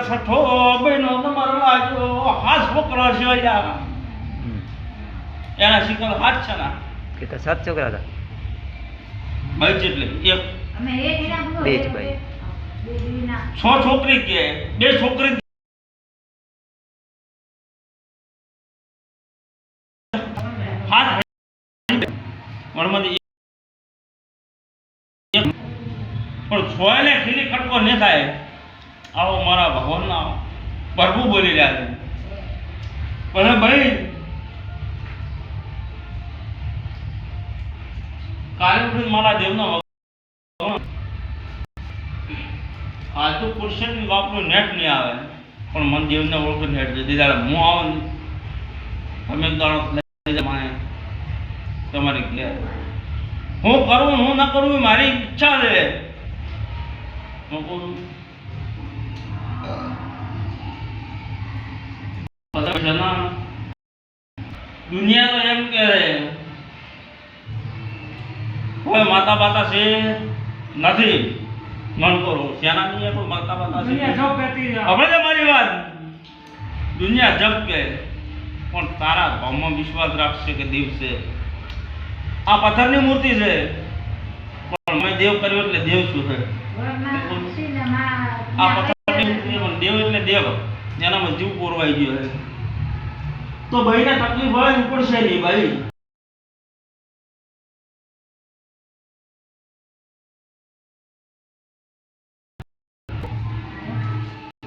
છઠ્ઠો બહેનો નંબર લાગ્યો હાથ છોકરા છે એના શિકલ હાથ છે ના કે તો 7 છોકરા હતા ભાઈ જેટલે એક બે જ ભાઈ 6 છોકરી કે 2 છોકરી હાથ વણમાંથી પણ છોયને ખીલી ખટકો ન થાય આવો મારા ભગવાનના પ્રભુ બોલી રહ્યા છે પણ ભાઈ કાલે ઉઠીને મારા દેવના આજ તો પુરુષની બાપનું નેટ નહીં આવે પણ મન દેવને ઓળખ નેટ છે દીદાડે હું આવું તમે દાડો લઈ માને તમારી ઘેર હું કરું હું ન કરું એ મારી ઈચ્છા છે હું કહું દુનિયા તો એમ કે કોઈ માતા બાતા છે નથી મન કરો સેના નહીં કોઈ માતા બાતા છે હવે મારી વાત દુનિયા જગ કે પણ તારા ભાવમાં વિશ્વાસ રાખશે કે દેવ છે આ પથ્થરની મૂર્તિ છે પણ મેં દેવ કર્યો એટલે દેવ શું છે આ પથ્થરની મૂર્તિ પણ દેવ એટલે દેવ એનામાં જીવ પોરવાઈ ગયો છે તો ભાઈને તકલીફ હોય ને પડશે નહીં ભાઈ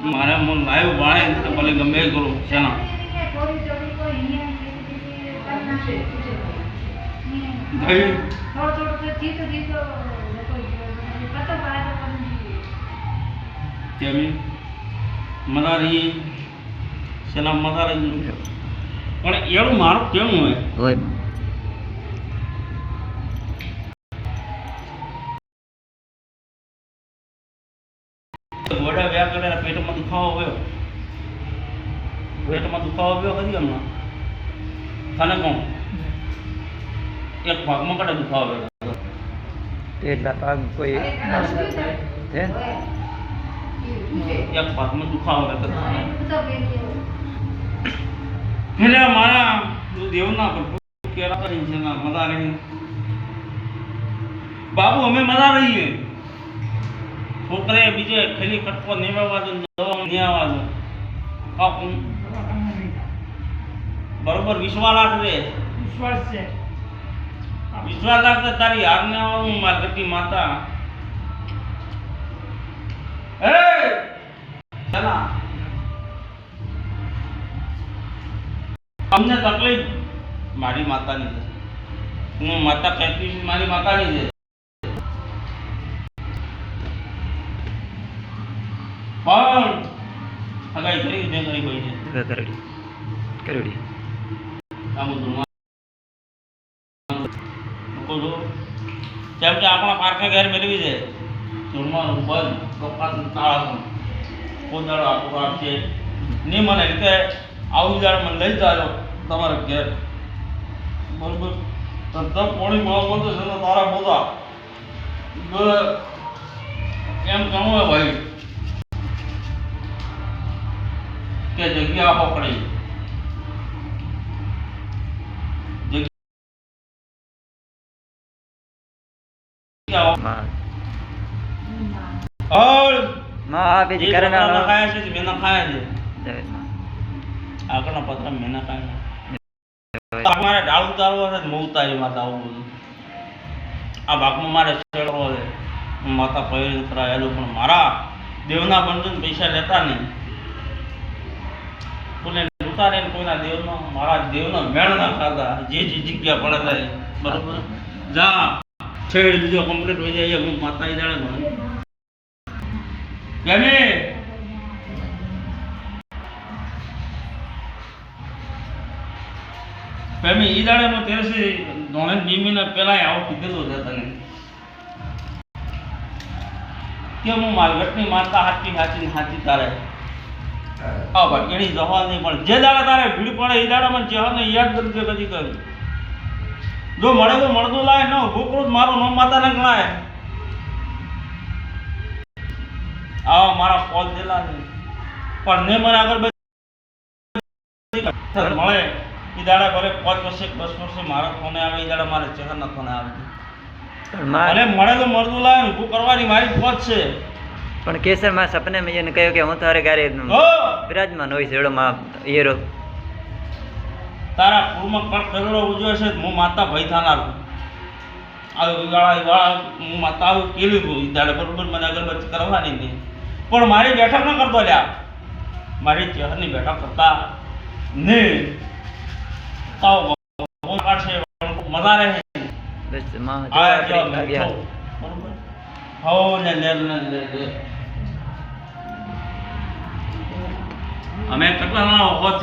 મારે મન લાઈવ બાણે તો ભલે ગમે એ કરું સેના મદારી સેના મદારી પણ એવું મારું કેવું હોય ગોડા વ્યા કરે પેટમાં દુખાવો આવ્યો ખરી હમણાં તને કોણ એક ભાગમાં કડે દુખાવો આવ્યો એટલા ભાગ કોઈ હે એક ભાગમાં દુખાવો આવ્યો એટલે મારા દેવના પ્રભુ કેરા કરી છે ના મજા રહી બાબુ અમે મજા રહીએ છોકરે બીજે ખેલી કટકો નિવાવા દો દવા નહીં આવવા દો બરોબર વિશ્વાસ રાખજે વિશ્વાસ રાખજે તારી આજ્ઞા આવવાનું માર્ગટી માતા હે ચલા અમને તકલીફ મારી માતાની છે હું માતા કહેતી મારી માતાની છે પણ અગાઈ કરી દે કરી કોઈ છે કરડી આ બધું કોલો જેમ કે આપણા પાર્કે ઘર મેળવી છે જમવાનું બંધ કપાસ તાળા કોદાળો આપણો આપશે નહીં મને રીતે આવું જાણ મને લઈ જાજો તમારા ઘેર બરોબર તમ પોણી મળવા તો છે તારા બોધા એમ કહું ભાઈ કે જગ્યા પકડી આગળના પત્ર મેના ખાય મારે ડાળ ઉતારવો છે હું ઉતારી માતા આવું બધું આ ભાગમાં મારે શેડવો છે માતા પહેરી કરાયેલું પણ મારા દેવના બંધન પૈસા લેતા નહીં બોલે ઉતારે કોઈના દેવનો મારા દેવનો મેળ ના ખાતા જે જગ્યા પડે બરોબર જા છેડ બીજો કમ્પ્લીટ હોય જાય હું માતા ઈ દાડે ભણ કેમે પેમી ઈ દાડે નો તેરસી ધોણે બીમીને પેલા આવો કીધેલું છે તને કે હું માલગટની માતા હાચી તારે આ ભાગેણી જવા નહીં પણ જે દાડા તારે ભીડ પડે એ દાડા મને ચહેરાને યાદ કરજે કદી કરી જો મળે તો મળતું લાય ન ભૂકરું મારું નામ માતાને ગણાય આવા મારા પોલ દેલા છે પણ ને મને આગળ મળે એ દાડા ભલે 5 વર્ષે 10 વર્ષે મારા ફોને આવે એ દાડા મારે ચહેરના ફોને આવે પણ મને મળે તો મળતું લાવે ઊભું કરવાની મારી પોત છે પણ કેસરમાં સપને મેં એને કહ્યું કે હું તારે ગારે હો બિરાજમાન હોય શેડોમાં હીરો તારા પૂરમાં પણ કરોડો ઉજવે છે હું માતા ભય થાનાર વાળા હું માતા આવું કેલું હતું એ દાડે બરોબર મને અગરબત્તી કરવાની નહીં પણ મારી બેઠક ન કરતો લ્યા મારી ચહેરની બેઠક કરતા ને તાવ કાઢશે મજા રહે બસ માં આ જોવા ગયા બરોબર હો ને લે અમે કેટલા હોત